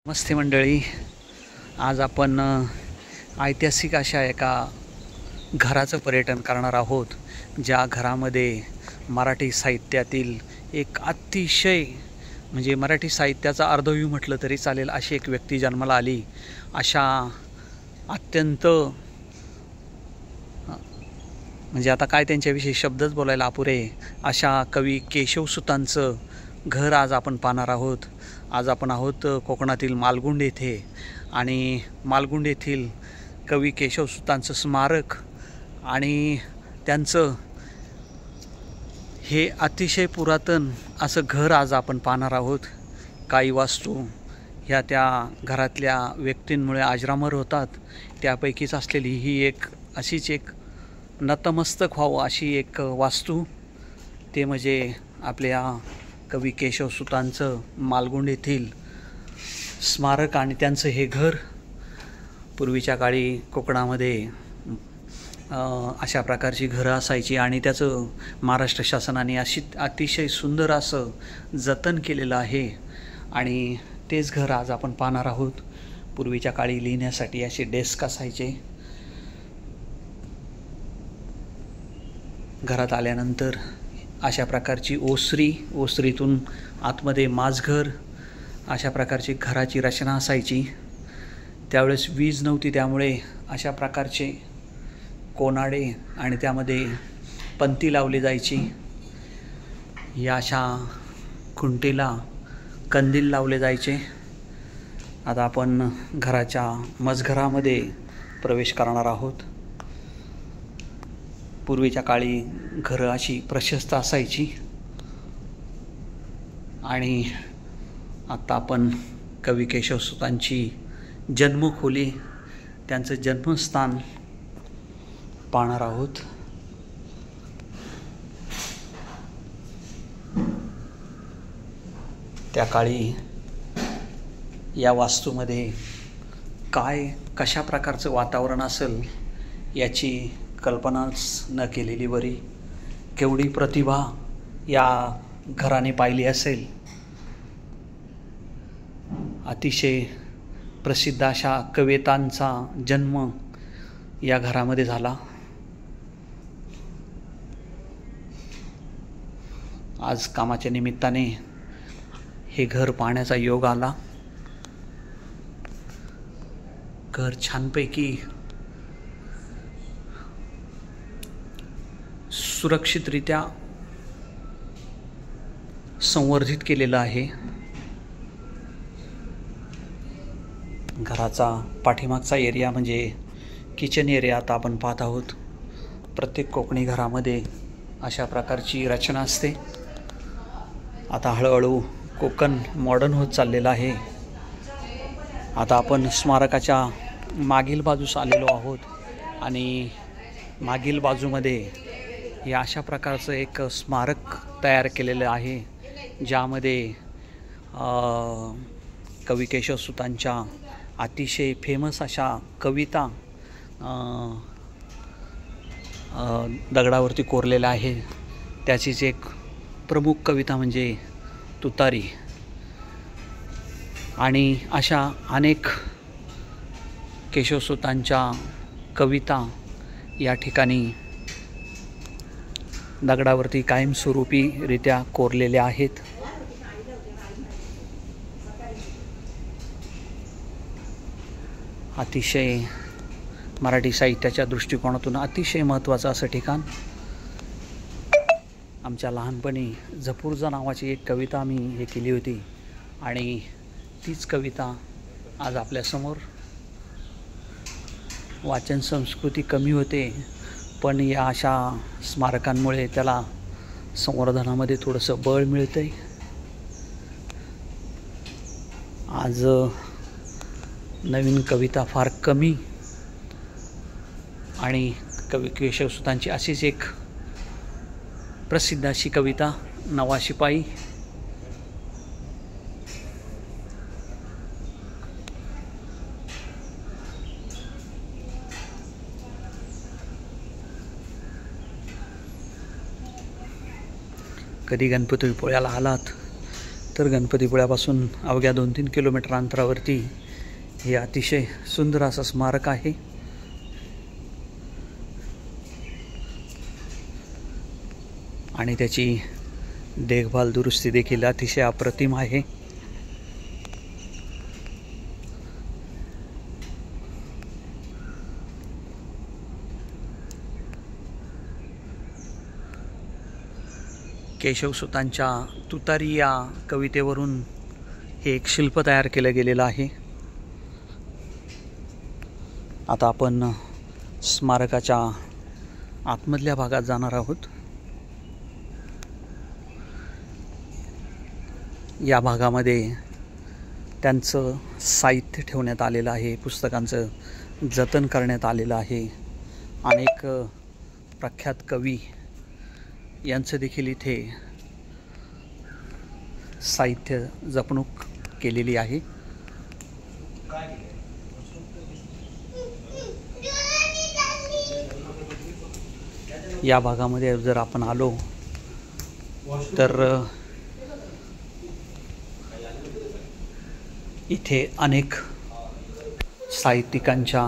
नमस्ते मंडळी. आज आपण ऐतिहासिक अशा एका घराचं पर्यटन करणार आहोत, ज्या घरामध्ये मराठी साहित्यातील एक अतिशय म्हणजे मराठी साहित्याचा अर्धव्यू म्हटलं तरी चालेल अशी एक व्यक्ती जन्माला आली. अशा अत्यंत म्हणजे आता काय त्यांच्याविषयी शब्दच बोलायला अपुरे अशा कवी केशवसुतांचं घर आज आपण पाहणार आहोत. आज आपण आहोत कोकणातील मालगुंड येथे आणि मालगुंड येथील कवी केशवसुतांचं स्मारक आणि त्यांचं हे अतिशय पुरातन असं घर आज आपण पाहणार आहोत. काही वास्तू ह्या त्या घरातल्या व्यक्तींमुळे अजरामर होतात. त्यापैकीच असलेली ही एक अशीच एक नतमस्तक व्हावं अशी एक वास्तू, ते म्हणजे आपल्या कवी केशवसुतांचं मालगुंड येथील स्मारक आणि त्यांचं हे घर. पूर्वीच्या काळी कोकणामध्ये अशा प्रकारची घरं असायची आणि त्याचं महाराष्ट्र शासनाने अतिशय सुंदर असं जतन केलेलं आहे आणि तेच घर आज आपण पाहणार आहोत. पूर्वीच्या काळी लिहिण्यासाठी असे डेस्क असायचे. घरात आल्यानंतर अशा प्रकारची ओसरीतून आतमध्ये माझघर अशा प्रकारची घराची रचना असायची. त्यावेळेस वीज नव्हती, त्यामुळे अशा प्रकारचे कोनाडे आणि त्यामध्ये पंती लावली जायची. या अशा खुंटीला कंदील लावले जायचे. आता आपण घराच्या मजघरामध्ये प्रवेश करणार आहोत. पूर्वीच्या काळी घरं अशी प्रशस्त असायची आणि आता आपण कवी केशवसुतांची जन्मखोली, त्यांचं जन्मस्थान पाहणार आहोत. त्या काळी या वास्तूमध्ये कशा प्रकारचं वातावरण असेल याची कल्पनाच न केलेली बरी. केवढी प्रतिभा या घराने पाहिली असेल. अतिशय प्रसिद्ध अशा कवितांचा जन्म या घरामध्ये झाला. आज कामाच्या निमित्ताने हे घर पाहण्याचा योग आला. घर छानपैकी सुरक्षितरित्या संवर्धित केलेलं आहे. घराचा पाठीमागचा एरिया म्हणजे किचन एरिया आता आपण पाहत आहोत. प्रत्येक कोकणी घरामध्ये अशा प्रकारची रचना असते. आता हळूहळू कोकण मॉडर्न होत चाललेलं आहे. आता आपण स्मारकाच्या मागील बाजूस आलेलो आहोत आणि मागील बाजूमध्ये या अशा प्रकारचं एक स्मारक तयार केलेलं आहे, ज्यामध्ये कवी केशवसुतांच्या अतिशय फेमस अशा कविता दगडावरती कोरलेल्या आहे. त्याचीच एक प्रमुख कविता म्हणजे तुतारी आणि अशा अनेक केशवसुतांच्या कविता या ठिकाणी दगडावरती कायमस्वरूपीरित्या कोरलेल्या आहेत. अतिशय मराठी साहित्याच्या दृष्टिकोनातून अतिशय महत्त्वाचं असं ठिकाण. आमच्या लहानपणी झपूर्झा नावाची एक कविता मी हे केली होती आणि तीच कविता आज आपल्यासमोर. वाचन संस्कृती कमी होते, पण या अशा स्मारकांमुळे त्याला संवर्धनामध्ये थोडंसं बळ मिळतं आहे. आज नवीन कविता फार कमी आणि कवी केशवसुतांची अशीच एक प्रसिद्ध अशी कविता नवा शिपाई. कधी गणपतीपोळ्याला आलात तर गणपतीपुळ्यापासून अवघ्या 2-3 किलोमीटर अंतरावरती हे अतिशय सुंदर असं स्मारक आहे. आणि त्याची देखभाल दुरुस्ती देखील अतिशय अप्रतिम आहे. केशवसुतांच्या तुतारी या कवितेवरून हे एक शिल्प तयार केलं गेलेलं आहे. आता आपण स्मारकाच्या आतमधल्या भागात जाणार आहोत. या भागामध्ये त्यांचं साहित्य ठेवण्यात आलेलं आहे, पुस्तकांचं जतन करण्यात आलेलं आहे. अनेक प्रख्यात कवी यांचं देखील इथे साहित्य जपणूक केलेली आहे. या भागामध्ये जर आपण आलो तर इथे अनेक साहित्यिकांच्या